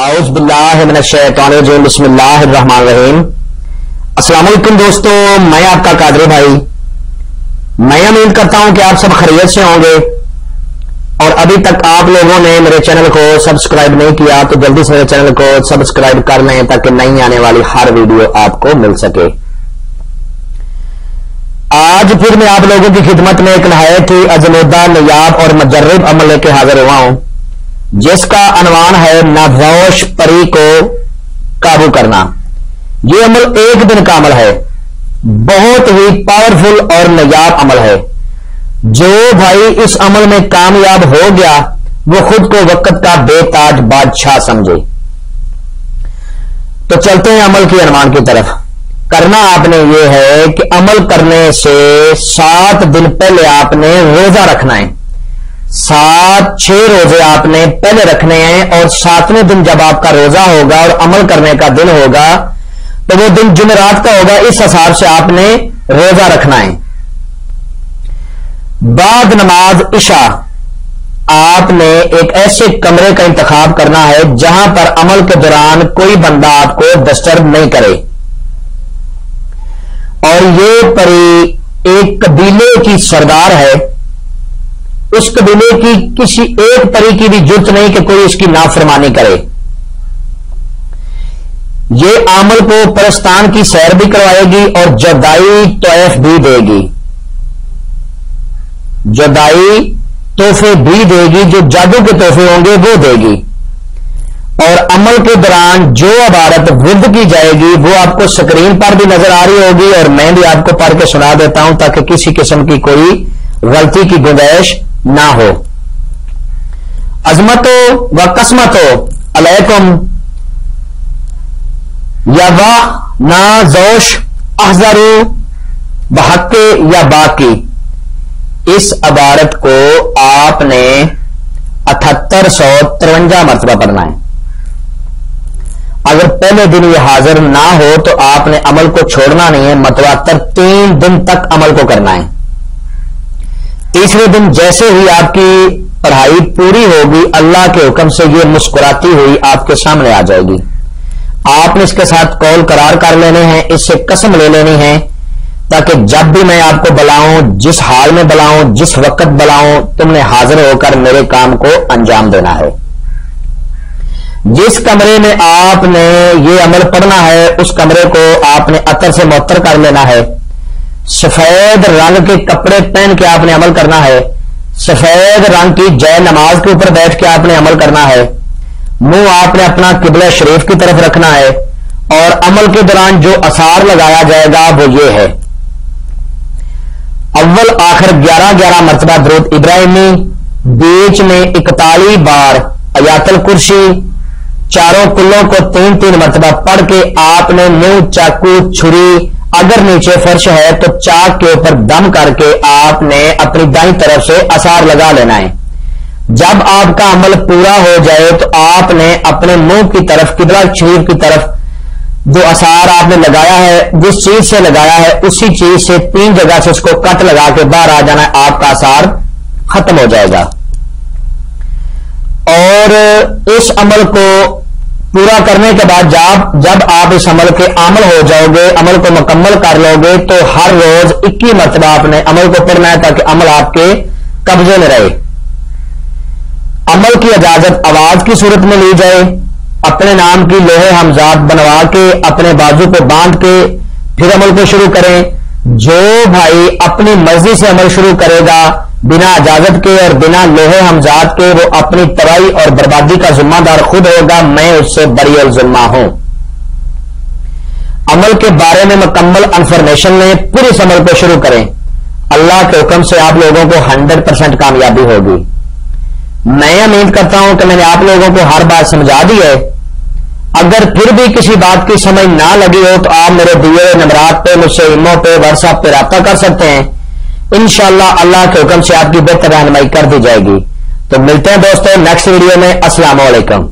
اعوذ باللہ من الشیطان الرجیم بسم اللہ الرحمن الرحیم۔ السلام علیکم دوستو، میں آپ کا قادری بھائی۔ میں امید کرتا ہوں کہ آپ سب خیریت سے ہوں گے، اور ابھی تک آپ لوگوں نے میرے چینل کو سبسکرائب نہیں کیا تو جلدی سے میرے چینل کو سبسکرائب کر لیں تاکہ نئی آنے والی ہر ویڈیو آپ کو مل سکے۔ آج پھر میں آپ لوگوں کی خدمت میں ایک نہایت ہی ازمودہ، نایاب اور مجرب عمل لے کے حاضر ہوا ہوں، جس کا عنوان ہے نادوش پری کو قابو کرنا۔ یہ عمل ایک دن کا عمل ہے، بہت ہی پاورفل اور نایاب عمل ہے۔ جو بھائی اس عمل میں کامیاب ہو گیا وہ خود کو وقت کا بے تاج بادشاہ سمجھے۔ تو چلتے ہیں عمل کی عنوان کی طرف۔ کرنا آپ نے یہ ہے کہ عمل کرنے سے 7 دن پہلے آپ نے روزہ رکھنا ہے۔ 6 روزے آپ نے پہلے رکھنے ہیں، اور 7ویں دن جب آپ کا روزہ ہوگا اور عمل کرنے کا دن ہوگا تو وہ دن جمعرات کا ہوگا۔ اس حساب سے آپ نے روزہ رکھنا ہے۔ بعد نماز عشاء آپ نے ایک ایسے کمرے کا انتخاب کرنا ہے جہاں پر عمل کے دوران کوئی بندہ آپ کو ڈسٹرب نہیں کرے، اور یہ پری ایک قبیلے کی سردار ہے۔ اس قبیلے کی کسی ایک پری کی بھی جرت نہیں کہ کوئی اس کی نافرمانی کرے۔ یہ عامل کو پرستان کی سیر بھی کروائے گی اور جدائی تحائف بھی دے گی، جدائی تحفے بھی دے گی، جو جادو کے تحفے ہوں گے وہ دے گی۔ اور عمل کے دوران جو عبارت ورد کی جائے گی وہ آپ کو سکرین پر بھی نظر آ رہی ہوگی، اور میں بھی آپ کو پڑھ کے سنا دیتا ہوں تاکہ کسی قسم کی کوئی غلطی کی گنجائش نہ ہو۔ عظمتو و قسمتو علیکم یا واہ نا زوش احذرو بحق یا باقی، اس عبارت کو آپ نے 7853 مرتبہ پڑھنا ہے۔ اگر پہلے دن یہ حاضر نہ ہو تو آپ نے عمل کو چھوڑنا نہیں ہے، متواتر 3 دن تک عمل کو کرنا ہے۔ تیسرے دن جیسے ہی آپ کی پڑھائی پوری ہوگی، اللہ کے حکم سے یہ مسکراتی ہوئی آپ کے سامنے آ جائے گی۔ آپ نے اس کے ساتھ قول قرار کر لینے ہیں، اس سے قسم لے لینی ہے، تاکہ جب بھی میں آپ کو بلاؤں، جس حال میں بلاؤں، جس وقت بلاؤں، تم نے حاضر ہو کر میرے کام کو انجام دینا ہے۔ جس کمرے میں آپ نے یہ عمل پڑھنا ہے اس کمرے کو آپ نے عطر سے معطر کر لینا ہے۔ سفید رنگ کے کپڑے پہن کے آپ نے عمل کرنا ہے۔ سفید رنگ کی جے نماز کے اوپر بیٹھ کے آپ نے عمل کرنا ہے۔ منہ آپ نے اپنا قبلہ شریف کی طرف رکھنا ہے، اور عمل کے دوران جو اثار لگایا جائے گا وہ یہ ہے: اول آخر 11 مرتبہ درود ابراہیمی، بیچ میں 41 بار آیات الکرسی، چاروں کلوں کو 3 مرتبہ پڑھ کے آپ نے منہ، چاقو، چھری، اگر نیچے فرش ہے تو چاک کے اوپر دم کر کے آپ نے اپنی دائیں طرف سے اثار لگا لینا ہے۔ جب آپ کا عمل پورا ہو جائے تو آپ نے اپنے منہ کی طرف، قبلہ شریف کی طرف جو اثار آپ نے لگایا ہے، جس چیز سے لگایا ہے اسی چیز سے 3 جگہ سے اس کو کٹ لگا کے باہر آ جانا ہے، آپ کا اثار ختم ہو جائے گا۔ اور اس عمل کو پورا کرنے کے بعد جب آپ اس عمل کے عامل ہو جاؤ گے، عمل کو مکمل کر لو گے، تو ہر روز 21 مرتبہ آپ نے عمل کو پڑھنا ہے تاکہ عمل آپ کے قبضے میں رہے۔ عمل کی اجازت آواز کی صورت میں لی جائے۔ اپنے نام کی لوہے ہمزاد بنوا کے اپنے بازو کو باندھ کے پھر عمل کو شروع کریں۔ جو بھائی اپنی مرضی سے عمل شروع کرے گا بنا اجازت کے اور بنا لوہے ہمزاد کے، وہ اپنی تباہی اور بربادی کا ذمہ دار خود ہوگا، میں اس سے بری الذمہ ہوں۔ عمل کے بارے میں مکمل انفارمیشن لیں، پھر اس عمل کو شروع کریں۔ اللہ کے حکم سے آپ لوگوں کو 100% کامیابی ہوگی۔ میں امید کرتا ہوں کہ میں نے آپ لوگوں کو ہر بات سمجھا دی ہے۔ اگر پھر بھی کسی بات کی سمجھ نہ لگی ہو تو آپ میرے دیے نمبرات پہ مجھ سے ایمو پہ، واٹس ایپ پہ رابطہ کر سکتے ہیں۔ انشاءاللہ اللہ کے حکم سے آپ کی بہتر رہنمائی کر دی جائے گی۔ تو ملتے ہیں دوستوں نیکسٹ ویڈیو میں۔ السلام علیکم۔